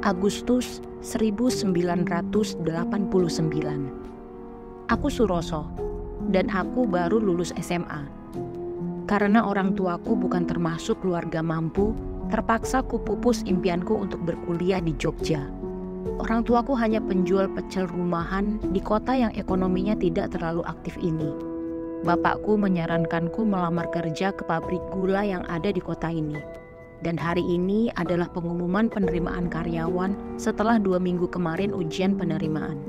Agustus 1989. Aku Suroso, dan aku baru lulus SMA. Karena orang tuaku bukan termasuk keluarga mampu, terpaksa kupupus impianku untuk berkuliah di Jogja. Orang tuaku hanya penjual pecel rumahan di kota yang ekonominya tidak terlalu aktif ini. Bapakku menyarankanku melamar kerja ke pabrik gula yang ada di kota ini. Dan hari ini adalah pengumuman penerimaan karyawan setelah 2 minggu kemarin ujian penerimaan.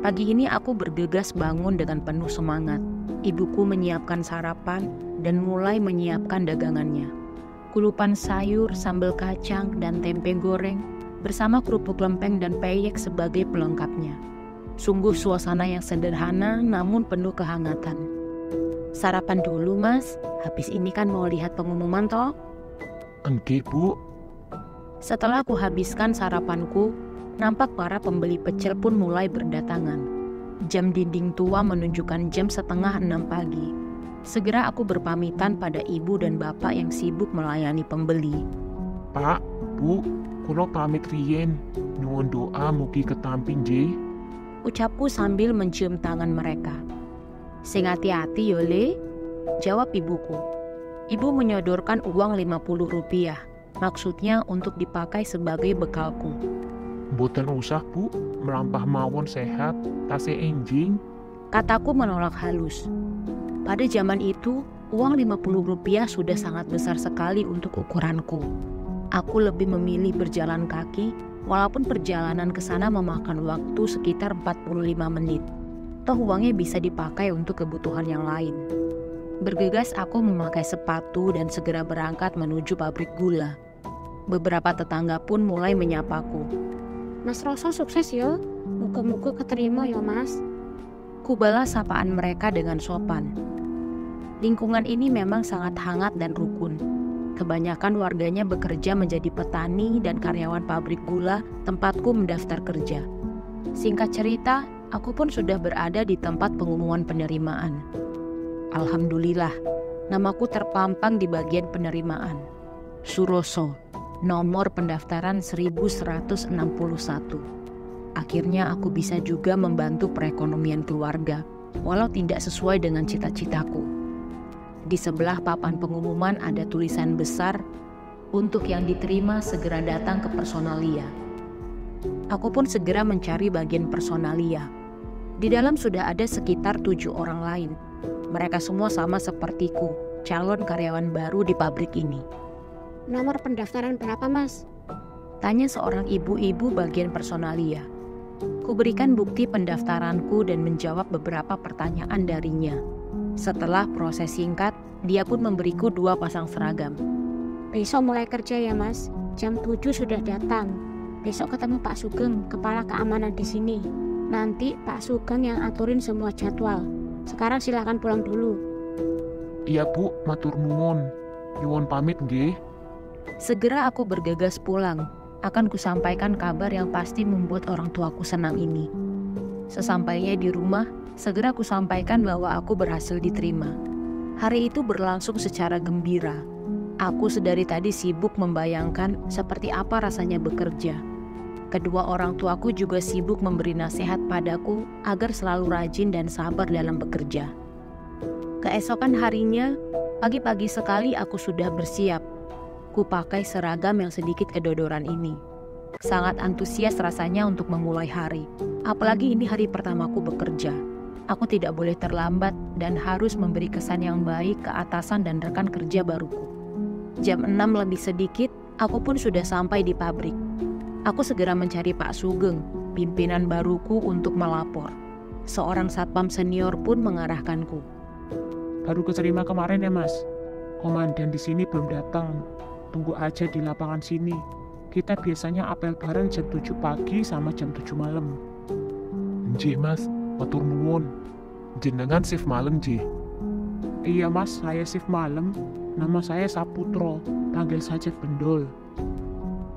Pagi ini aku bergegas bangun dengan penuh semangat. Ibuku menyiapkan sarapan dan mulai menyiapkan dagangannya. Kulupan sayur, sambal kacang, dan tempe goreng bersama kerupuk lempeng dan peyek sebagai pelengkapnya. Sungguh suasana yang sederhana namun penuh kehangatan. Sarapan dulu mas, habis ini kan mau lihat pengumuman toh? Enggak, Bu. Setelah aku habiskan sarapanku, nampak para pembeli pecel pun mulai berdatangan. Jam dinding tua menunjukkan jam 5:30 pagi. Segera aku berpamitan pada ibu dan bapak yang sibuk melayani pembeli. Pak, Bu, kula pamit riyen. Nyuwun doa mugi ketampi nggih. Ucapku sambil mencium tangan mereka. Sing hati-hati yo Le, jawab ibuku. Ibu menyodorkan uang Rp50, maksudnya untuk dipakai sebagai bekalku. Mboten usah, Bu, melampah mawon sehat, tasih enjing. Kataku menolak halus. Pada zaman itu, uang Rp50 sudah sangat besar sekali untuk ukuranku. Aku lebih memilih berjalan kaki, walaupun perjalanan ke sana memakan waktu sekitar 45 menit. Toh uangnya bisa dipakai untuk kebutuhan yang lain. Bergegas aku memakai sepatu dan segera berangkat menuju pabrik gula. Beberapa tetangga pun mulai menyapaku. Mas Roso sukses yo, muga-muga keterima yo mas. Kubalas sapaan mereka dengan sopan. Lingkungan ini memang sangat hangat dan rukun. Kebanyakan warganya bekerja menjadi petani dan karyawan pabrik gula tempatku mendaftar kerja. Singkat cerita, aku pun sudah berada di tempat pengumuman penerimaan. Alhamdulillah, namaku terpampang di bagian penerimaan. Suroso, nomor pendaftaran 1161. Akhirnya aku bisa juga membantu perekonomian keluarga, walau tidak sesuai dengan cita-citaku. Di sebelah papan pengumuman ada tulisan besar, untuk yang diterima segera datang ke personalia. Aku pun segera mencari bagian personalia. Di dalam sudah ada sekitar 7 orang lain. Mereka semua sama sepertiku, calon karyawan baru di pabrik ini. Nomor pendaftaran berapa mas? Tanya seorang ibu-ibu bagian personalia. Kuberikan bukti pendaftaranku dan menjawab beberapa pertanyaan darinya. Setelah proses singkat, dia pun memberiku 2 pasang seragam. Besok mulai kerja ya mas, jam 7 sudah datang. Besok ketemu Pak Sugeng, kepala keamanan di sini. Nanti Pak Sugeng yang aturin semua jadwal. Sekarang silakan pulang dulu. Iya, Bu, matur nuwun. Nyuwun pamit nggih. Segera aku bergegas pulang. Akan kusampaikan kabar yang pasti membuat orang tuaku senang ini. Sesampainya di rumah, segera kusampaikan bahwa aku berhasil diterima. Hari itu berlangsung secara gembira. Aku sedari tadi sibuk membayangkan seperti apa rasanya bekerja. Kedua orang tuaku juga sibuk memberi nasihat padaku agar selalu rajin dan sabar dalam bekerja. Keesokan harinya, pagi-pagi sekali aku sudah bersiap. Kupakai seragam yang sedikit kedodoran ini. Sangat antusias rasanya untuk memulai hari. Apalagi ini hari pertamaku bekerja. Aku tidak boleh terlambat dan harus memberi kesan yang baik ke atasan dan rekan kerja baruku. Jam 6 lebih sedikit, aku pun sudah sampai di pabrik. Aku segera mencari Pak Sugeng, pimpinan baruku untuk melapor. Seorang satpam senior pun mengarahkanku. Baru keterima kemarin ya, Mas. Komandan di sini belum datang. Tunggu aja di lapangan sini. Kita biasanya apel bareng jam 7 pagi sama jam 7 malam. Nggih, Mas. Matur nuwun. Jenengan shift malam, nggih? Iya, Mas. Saya shift malam. Nama saya Saputro. Panggil saja Bendol.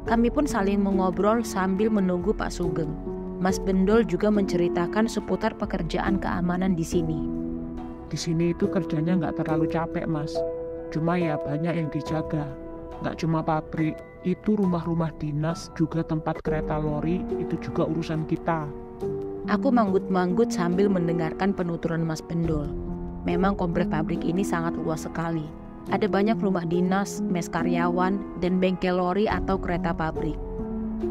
Kami pun saling mengobrol sambil menunggu Pak Sugeng. Mas Bendol juga menceritakan seputar pekerjaan keamanan di sini. Di sini itu kerjanya nggak terlalu capek, Mas. Cuma ya banyak yang dijaga. Nggak cuma pabrik, itu rumah-rumah dinas, juga tempat kereta lori, itu juga urusan kita. Aku manggut-manggut sambil mendengarkan penuturan Mas Bendol. Memang komplek pabrik ini sangat luas sekali. Ada banyak rumah dinas, mes karyawan, dan bengkel lori atau kereta pabrik.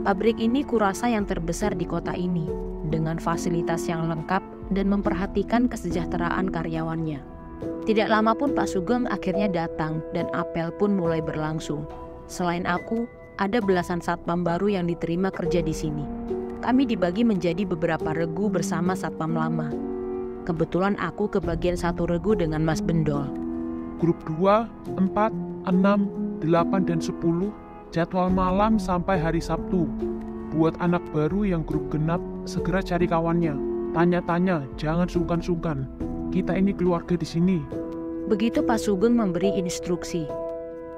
Pabrik ini kurasa yang terbesar di kota ini, dengan fasilitas yang lengkap dan memperhatikan kesejahteraan karyawannya. Tidak lama pun Pak Sugeng akhirnya datang dan apel pun mulai berlangsung. Selain aku, ada belasan satpam baru yang diterima kerja di sini. Kami dibagi menjadi beberapa regu bersama satpam lama. Kebetulan aku kebagian satu regu dengan Mas Bendol. Grup 2, 4, 6, 8, dan 10, jadwal malam sampai hari Sabtu. Buat anak baru yang grup genap, segera cari kawannya. Tanya-tanya, jangan sungkan-sungkan. Kita ini keluarga di sini. Begitu Pak Sugeng memberi instruksi.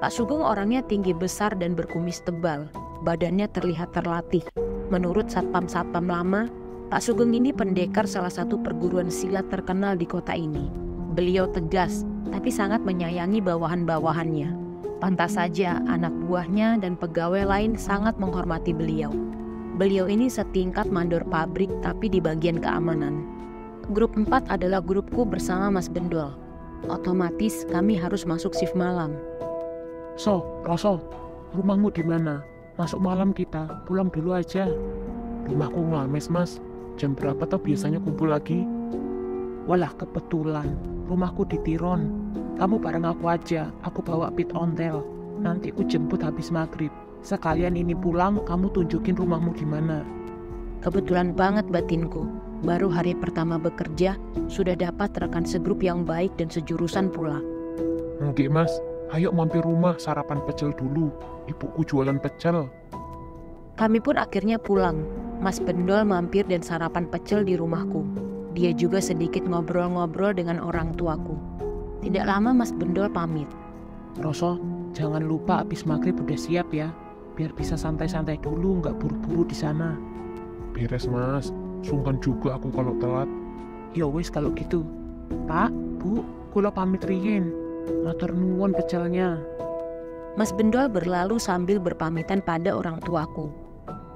Pak Sugeng orangnya tinggi besar dan berkumis tebal. Badannya terlihat terlatih. Menurut satpam-satpam lama, Pak Sugeng ini pendekar salah satu perguruan silat terkenal di kota ini. Beliau tegas, tapi sangat menyayangi bawahan-bawahannya. Pantas saja anak buahnya dan pegawai lain sangat menghormati beliau. Beliau ini setingkat mandor pabrik tapi di bagian keamanan. Grup 4 adalah grupku bersama Mas Bendol. Otomatis kami harus masuk shift malam. Roso, rumahmu di mana? Masuk malam kita, pulang dulu aja. Rumahku ngames, Mas. Jam berapa toh biasanya kumpul lagi? Walah, kebetulan. Rumahku di Tiron. Kamu bareng aku aja, aku bawa pit ontel. Nanti aku jemput habis maghrib. Sekalian ini pulang, kamu tunjukin rumahmu di mana. Kebetulan banget batinku. Baru hari pertama bekerja, sudah dapat rekan segrup yang baik dan sejurusan pula. Oke, Mas. Ayo mampir rumah, sarapan pecel dulu. Ibuku jualan pecel. Kami pun akhirnya pulang. Mas Bendol mampir dan sarapan pecel di rumahku. Dia juga sedikit ngobrol-ngobrol dengan orang tuaku. Tidak lama Mas Bendol pamit. Roso, jangan lupa habis maghrib udah siap ya. Biar bisa santai-santai dulu, nggak buru-buru di sana. Beres, Mas. Sungkan juga aku kalau telat. Ya wis kalau gitu. Pak, Bu, kula pamit riyin. Matur nuwun pecelnya. Mas Bendol berlalu sambil berpamitan pada orang tuaku.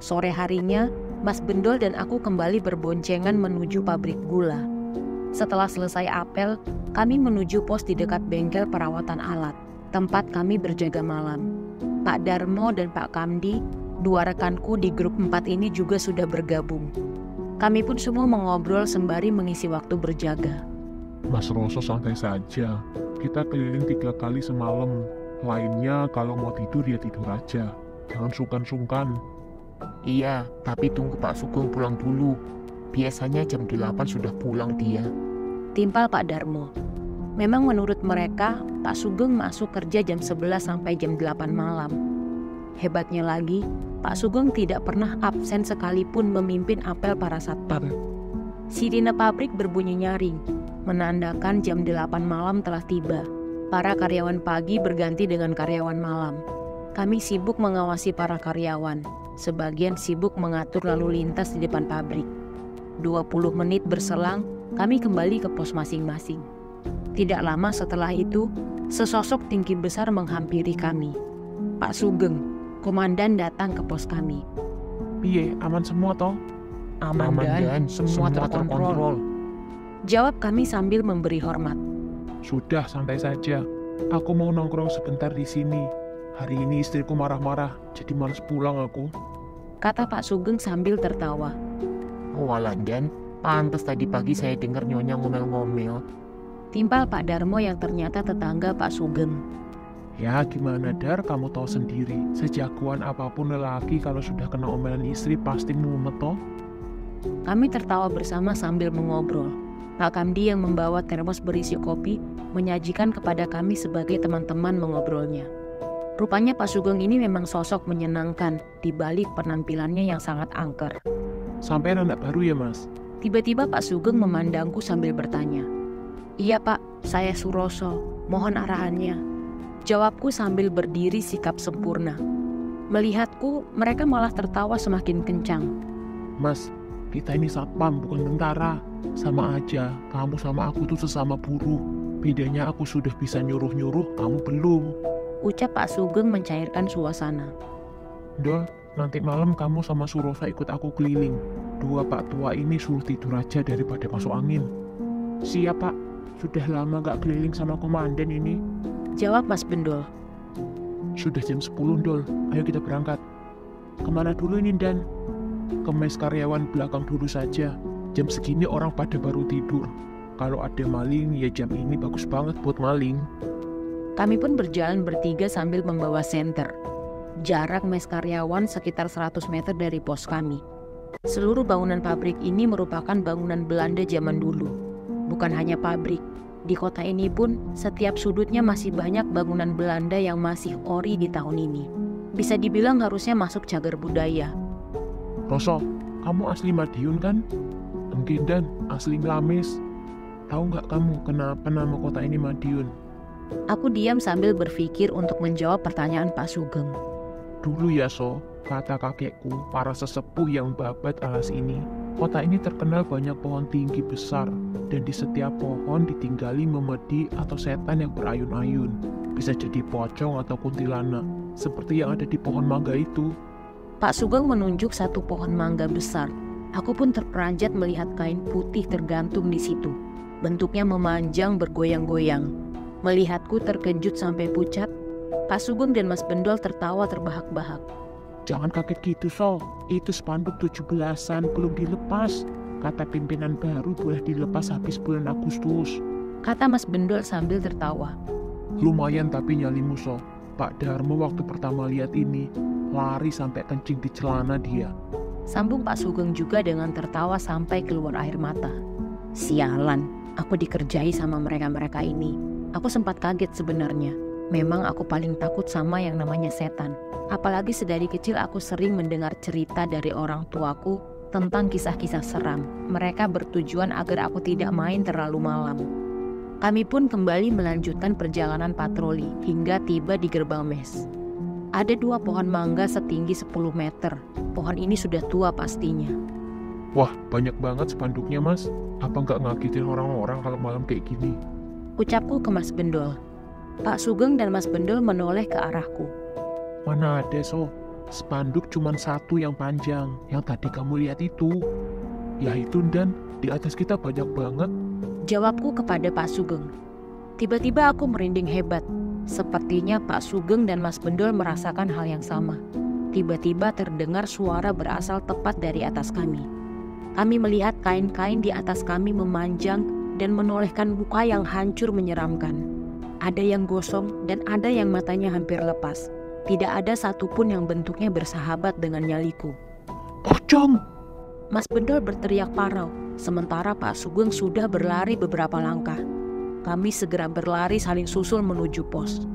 Sore harinya, Mas Bendol dan aku kembali berboncengan menuju pabrik gula. Setelah selesai apel, kami menuju pos di dekat bengkel perawatan alat, tempat kami berjaga malam. Pak Darmo dan Pak Kamdi, dua rekanku di grup 4 ini juga sudah bergabung. Kami pun semua mengobrol sembari mengisi waktu berjaga. Mas Roso santai saja. Kita keliling 3 kali semalam. Lainnya kalau mau tidur ya tidur aja. Jangan sungkan-sungkan. Iya, tapi tunggu Pak Sugeng pulang dulu. Biasanya jam 8 sudah pulang dia. Timpal Pak Darmo. Memang menurut mereka, Pak Sugeng masuk kerja jam 11 sampai jam 8 malam. Hebatnya lagi, Pak Sugeng tidak pernah absen sekalipun memimpin apel para satpam. Sirine pabrik berbunyi nyaring, menandakan jam 8 malam telah tiba. Para karyawan pagi berganti dengan karyawan malam. Kami sibuk mengawasi para karyawan. Sebagian sibuk mengatur lalu lintas di depan pabrik. 20 menit berselang, kami kembali ke pos masing-masing. Tidak lama setelah itu, sesosok tinggi besar menghampiri kami. Pak Sugeng, komandan datang ke pos kami. Piye, aman semua toh? Aman dan semua terkontrol. Jawab kami sambil memberi hormat. Sudah, santai saja. Aku mau nongkrong sebentar di sini. Hari ini istriku marah-marah, jadi malas pulang aku. Kata Pak Sugeng sambil tertawa. Walah Dan, pantas tadi pagi saya dengar Nyonya ngomel-ngomel. Timpal Pak Darmo yang ternyata tetangga Pak Sugeng. Ya gimana Dar, kamu tahu sendiri. Sejagoan apapun lelaki kalau sudah kena omelan istri pasti mumet toh. Kami tertawa bersama sambil mengobrol. Pak Kamdi yang membawa termos berisi kopi menyajikan kepada kami sebagai teman-teman mengobrolnya. Rupanya Pak Sugeng ini memang sosok menyenangkan di balik penampilannya yang sangat angker. Sampai anak baru ya Mas? Tiba-tiba Pak Sugeng memandangku sambil bertanya. Iya Pak, saya Suroso, mohon arahannya. Jawabku sambil berdiri sikap sempurna. Melihatku, mereka malah tertawa semakin kencang. Mas, kita ini satpam bukan tentara. Sama aja, kamu sama aku tuh sesama buruh. Bedanya aku sudah bisa nyuruh-nyuruh, kamu belum. Ucap Pak Sugeng mencairkan suasana. Dol, nanti malam kamu sama Surosa ikut aku keliling. Dua Pak tua ini suruh tidur aja daripada masuk angin. Siap Pak, sudah lama gak keliling sama komandan ini. Jawab Mas Bendol. Sudah jam 10 Dol, ayo kita berangkat. Kemana dulu ini Dan? Ke mes karyawan belakang dulu saja. Jam segini orang pada baru tidur. Kalau ada maling ya jam ini bagus banget buat maling. Kami pun berjalan bertiga sambil membawa senter. Jarak mes karyawan sekitar 100 meter dari pos kami. Seluruh bangunan pabrik ini merupakan bangunan Belanda zaman dulu. Bukan hanya pabrik, di kota ini pun setiap sudutnya masih banyak bangunan Belanda yang masih ori di tahun ini. Bisa dibilang harusnya masuk cagar budaya. Roso, kamu asli Madiun kan? Mungkin Dan, asli Nglamis. Tahu nggak kamu kenapa nama kota ini Madiun? Aku diam sambil berpikir untuk menjawab pertanyaan Pak Sugeng. Dulu ya So, kata kakekku, para sesepuh yang babat alas ini, kota ini terkenal banyak pohon tinggi besar, dan di setiap pohon ditinggali memedi atau setan yang berayun-ayun. Bisa jadi pocong atau kuntilanak, seperti yang ada di pohon mangga itu. Pak Sugeng menunjuk satu pohon mangga besar. Aku pun terperanjat melihat kain putih tergantung di situ. Bentuknya memanjang bergoyang-goyang. Melihatku terkejut sampai pucat, Pak Sugeng dan Mas Bendol tertawa terbahak-bahak. Jangan kaget gitu So, itu spanduk 17-an belum dilepas. Kata pimpinan baru boleh dilepas habis bulan Agustus. Kata Mas Bendol sambil tertawa. Lumayan tapi nyalimu So. Pak Darmo waktu pertama lihat ini, lari sampai kencing di celana dia. Sambung Pak Sugeng juga dengan tertawa sampai keluar air mata. Sialan, aku dikerjai sama mereka-mereka ini. Aku sempat kaget sebenarnya. Memang aku paling takut sama yang namanya setan. Apalagi sedari kecil aku sering mendengar cerita dari orang tuaku tentang kisah-kisah seram. Mereka bertujuan agar aku tidak main terlalu malam. Kami pun kembali melanjutkan perjalanan patroli hingga tiba di gerbang mes. Ada 2 pohon mangga setinggi 10 meter. Pohon ini sudah tua pastinya. Wah, banyak banget spanduknya Mas. Apa nggak ngagetin orang-orang kalau malam kayak gini? Ucapku ke Mas Bendol. Pak Sugeng dan Mas Bendol menoleh ke arahku. Mana ada So, spanduk cuma satu yang panjang, yang tadi kamu lihat itu. Ya itu Dan, di atas kita banyak banget. Jawabku kepada Pak Sugeng. Tiba-tiba aku merinding hebat. Sepertinya Pak Sugeng dan Mas Bendol merasakan hal yang sama. Tiba-tiba terdengar suara berasal tepat dari atas kami. Kami melihat kain-kain di atas kami memanjang dan menolehkan muka yang hancur menyeramkan. Ada yang gosong dan ada yang matanya hampir lepas. Tidak ada satupun yang bentuknya bersahabat dengan nyaliku. Pocong! Mas Bendol berteriak parau, sementara Pak Sugeng sudah berlari beberapa langkah. Kami segera berlari saling susul menuju pos.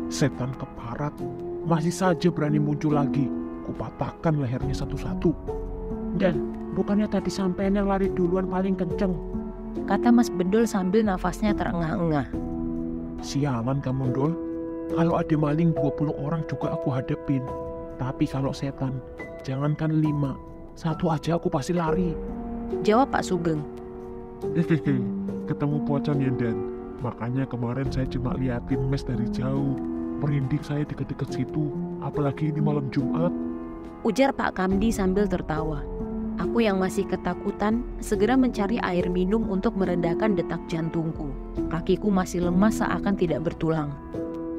Setan keparat, masih saja berani muncul lagi. Kupatahkan lehernya satu-satu. Dan bukannya tadi sampean yang lari duluan paling kenceng? Kata Mas Bendol sambil nafasnya terengah-engah. Sialan kamu Dol. Kalau ada maling 20 orang juga aku hadepin. Tapi kalau setan, jangankan 5, 1 aja aku pasti lari. Jawab Pak Sugeng. Ketemu pocong ya Dan. Makanya kemarin saya cuma liatin mes dari jauh. Merinding saya deket-deket situ. Apalagi ini malam Jumat. Ujar Pak Kamdi sambil tertawa. Aku yang masih ketakutan segera mencari air minum untuk meredakan detak jantungku. Kakiku masih lemas seakan tidak bertulang.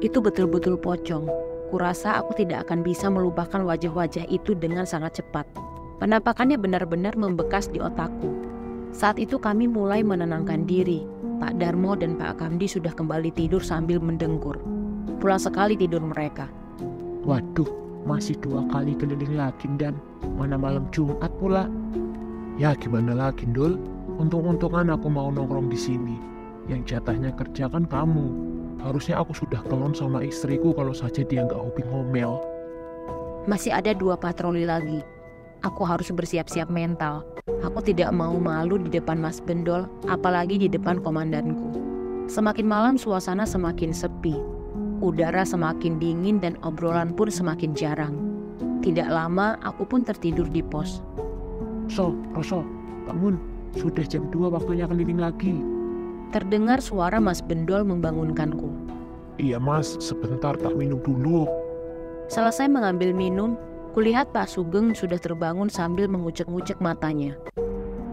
Itu betul-betul pocong. Kurasa aku tidak akan bisa melupakan wajah-wajah itu dengan sangat cepat. Penampakannya benar-benar membekas di otakku. Saat itu kami mulai menenangkan diri. Pak Darmo dan Pak Kamdi sudah kembali tidur sambil mendengkur. Pulang sekali tidur mereka. Waduh, masih 2 kali keliling lagi Dan. Mana malam Jumat pula. Ya gimana lagi Dul? Untung-untungan aku mau nongkrong di sini. Yang jatahnya kerja kan kamu. Harusnya aku sudah kelon sama istriku kalau saja dia nggak hobi ngomel. Masih ada 2 patroli lagi. Aku harus bersiap-siap mental. Aku tidak mau malu di depan Mas Bendol, apalagi di depan komandanku. Semakin malam suasana semakin sepi. Udara semakin dingin dan obrolan pun semakin jarang. Tidak lama aku pun tertidur di pos. So, Roso, bangun. Sudah jam 2 waktunya keliling lagi. Terdengar suara Mas Bendol membangunkanku. Iya mas, sebentar tak minum dulu. Selesai mengambil minum, kulihat Pak Sugeng sudah terbangun sambil mengucek-ngucek matanya.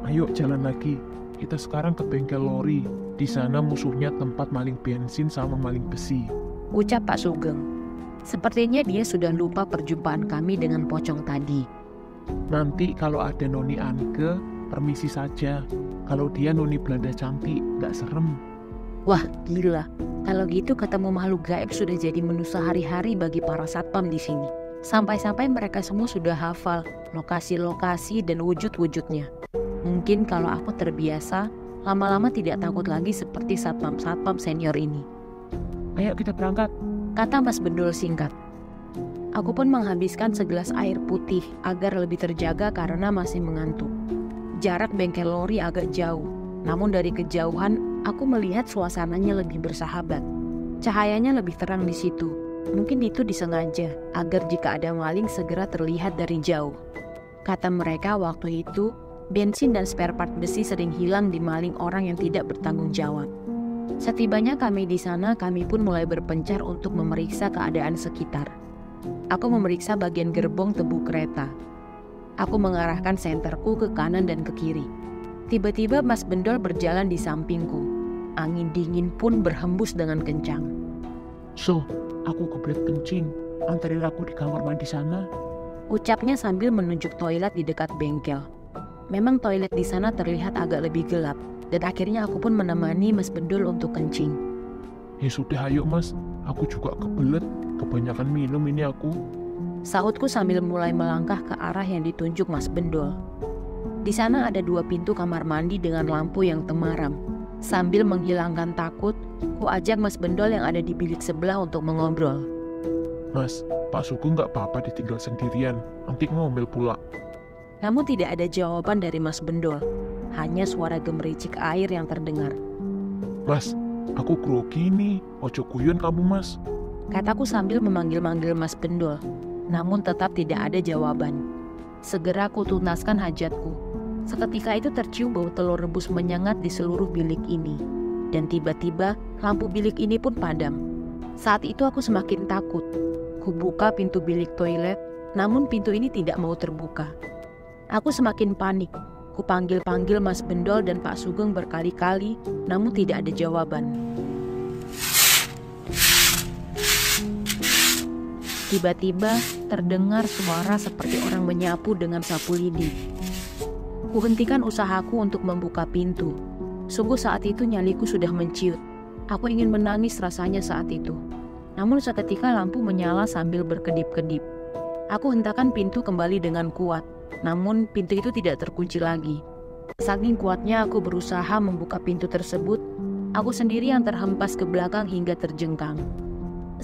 Ayo jalan lagi. Kita sekarang ke bengkel lori. Di sana musuhnya tempat maling bensin sama maling besi. Ucap Pak Sugeng. Sepertinya dia sudah lupa perjumpaan kami dengan pocong tadi. Nanti kalau ada Noni Anke, permisi saja. Kalau dia Noni Belanda cantik, gak serem. Wah, gila. Kalau gitu ketemu makhluk gaib sudah jadi menu sehari-hari bagi para satpam di sini. Sampai-sampai mereka semua sudah hafal lokasi-lokasi dan wujud-wujudnya. Mungkin kalau aku terbiasa, lama-lama tidak takut lagi seperti satpam-satpam senior ini. Ayo kita berangkat. Kata Mas Bendol singkat. Aku pun menghabiskan segelas air putih agar lebih terjaga karena masih mengantuk. Jarak bengkel lori agak jauh, namun dari kejauhan aku melihat suasananya lebih bersahabat. Cahayanya lebih terang di situ. Mungkin itu disengaja agar jika ada maling segera terlihat dari jauh. Kata mereka waktu itu, bensin dan spare part besi sering hilang di maling orang yang tidak bertanggung jawab. Setibanya kami di sana, kami pun mulai berpencar untuk memeriksa keadaan sekitar. Aku memeriksa bagian gerbong tebu kereta. Aku mengarahkan senterku ke kanan dan ke kiri. Tiba-tiba Mas Bendol berjalan di sampingku. Angin dingin pun berhembus dengan kencang. So, aku kebelet kencing. Antarin aku di kamar mandi sana. Ucapnya sambil menunjuk toilet di dekat bengkel. Memang toilet di sana terlihat agak lebih gelap, dan akhirnya aku pun menemani Mas Bendol untuk kencing. Ya sudah ayo mas, aku juga kebelet. Kebanyakan minum ini aku. Sahutku sambil mulai melangkah ke arah yang ditunjuk Mas Bendol. Di sana ada 2 pintu kamar mandi dengan lampu yang temaram. Sambil menghilangkan takut, ku ajak Mas Bendol yang ada di bilik sebelah untuk mengobrol. Mas, Pak Sugeng gak apa-apa ditinggal sendirian. Nanti ngomel pula. Namun tidak ada jawaban dari Mas Bendol. Hanya suara gemericik air yang terdengar. Mas, aku grogi nih. Ojo guyon kamu mas. Kataku sambil memanggil-manggil Mas Bendol. Namun tetap tidak ada jawaban. Segera ku tunaskan hajatku. Seketika itu tercium bau telur rebus menyengat di seluruh bilik ini. Dan tiba-tiba lampu bilik ini pun padam. Saat itu aku semakin takut. Ku buka pintu bilik toilet, namun pintu ini tidak mau terbuka. Aku semakin panik. Ku panggil-panggil Mas Bendol dan Pak Sugeng berkali-kali, namun tidak ada jawaban. Tiba-tiba terdengar suara seperti orang menyapu dengan sapu lidi. Kuhentikan usahaku untuk membuka pintu. Sungguh saat itu nyaliku sudah menciut. Aku ingin menangis rasanya saat itu. Namun seketika lampu menyala sambil berkedip-kedip. Aku hentakan pintu kembali dengan kuat. Namun pintu itu tidak terkunci lagi. Saking kuatnya aku berusaha membuka pintu tersebut, aku sendiri yang terhempas ke belakang hingga terjengkang.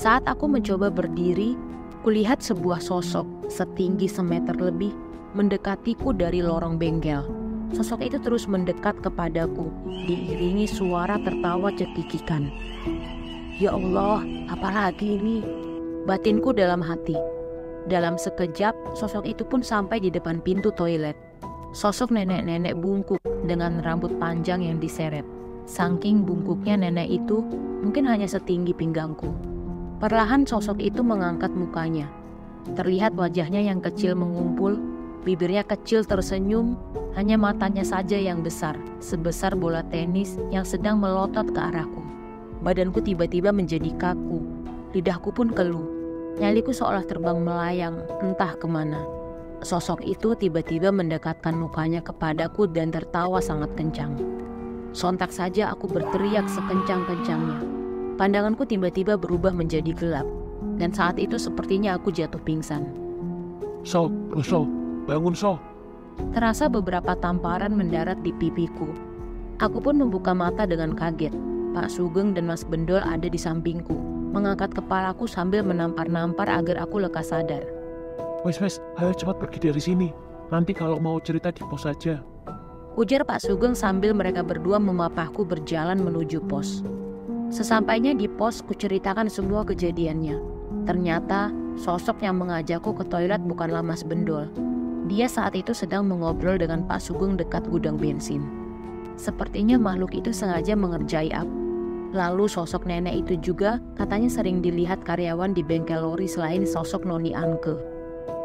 Saat aku mencoba berdiri, kulihat sebuah sosok setinggi semeter lebih mendekatiku dari lorong bengkel. Sosok itu terus mendekat kepadaku, diiringi suara tertawa cekikikan. Ya Allah, apalagi ini? Batinku dalam hati. Dalam sekejap, sosok itu pun sampai di depan pintu toilet. Sosok nenek-nenek bungkuk dengan rambut panjang yang diseret. Saking bungkuknya nenek itu, mungkin hanya setinggi pinggangku. Perlahan sosok itu mengangkat mukanya. Terlihat wajahnya yang kecil mengumpul, bibirnya kecil tersenyum, hanya matanya saja yang besar, sebesar bola tenis yang sedang melotot ke arahku. Badanku tiba-tiba menjadi kaku, lidahku pun keluh. Nyaliku seolah terbang melayang, entah kemana. Sosok itu tiba-tiba mendekatkan mukanya kepadaku dan tertawa sangat kencang. Sontak saja aku berteriak sekencang-kencangnya. Pandanganku tiba-tiba berubah menjadi gelap, dan saat itu sepertinya aku jatuh pingsan. So, bangun so. Terasa beberapa tamparan mendarat di pipiku. Aku pun membuka mata dengan kaget. Pak Sugeng dan Mas Bendol ada di sampingku, mengangkat kepalaku sambil menampar-nampar agar aku lekas sadar. Wes, ayo cepat pergi dari sini. Nanti kalau mau cerita di pos saja. Ujar Pak Sugeng sambil mereka berdua memapahku berjalan menuju pos. Sesampainya di pos, kuceritakan semua kejadiannya. Ternyata sosok yang mengajakku ke toilet bukanlah Mas Bendol. Dia saat itu sedang mengobrol dengan Pak Sugeng dekat gudang bensin. Sepertinya makhluk itu sengaja mengerjai aku. Lalu sosok nenek itu juga katanya sering dilihat karyawan di bengkel lori selain sosok Noni Anke.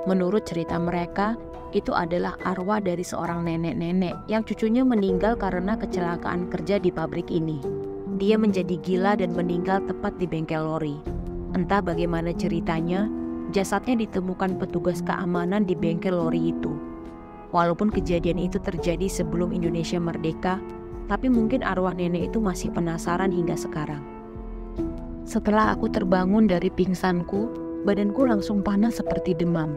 Menurut cerita mereka, itu adalah arwah dari seorang nenek-nenek yang cucunya meninggal karena kecelakaan kerja di pabrik ini. Dia menjadi gila dan meninggal tepat di bengkel lori. Entah bagaimana ceritanya, jasadnya ditemukan petugas keamanan di bengkel lori itu. Walaupun kejadian itu terjadi sebelum Indonesia merdeka, tapi mungkin arwah nenek itu masih penasaran hingga sekarang. Setelah aku terbangun dari pingsanku, badanku langsung panas seperti demam.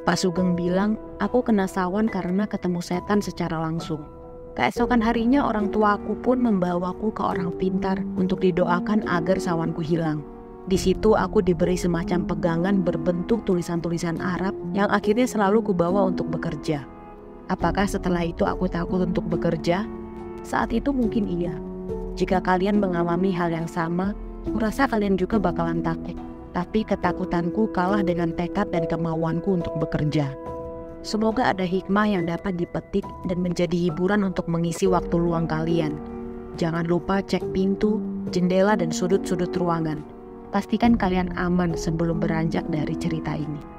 Pak Sugeng bilang aku kena sawan karena ketemu setan secara langsung. Keesokan harinya orang tuaku pun membawaku ke orang pintar untuk didoakan agar sawanku hilang. Di situ aku diberi semacam pegangan berbentuk tulisan-tulisan Arab yang akhirnya selalu kubawa untuk bekerja. Apakah setelah itu aku takut untuk bekerja? Saat itu mungkin iya. Jika kalian mengalami hal yang sama, kurasa kalian juga bakalan takut. Tapi ketakutanku kalah dengan tekad dan kemauanku untuk bekerja. Semoga ada hikmah yang dapat dipetik dan menjadi hiburan untuk mengisi waktu luang kalian. Jangan lupa cek pintu, jendela, dan sudut-sudut ruangan. Pastikan kalian aman sebelum beranjak dari cerita ini.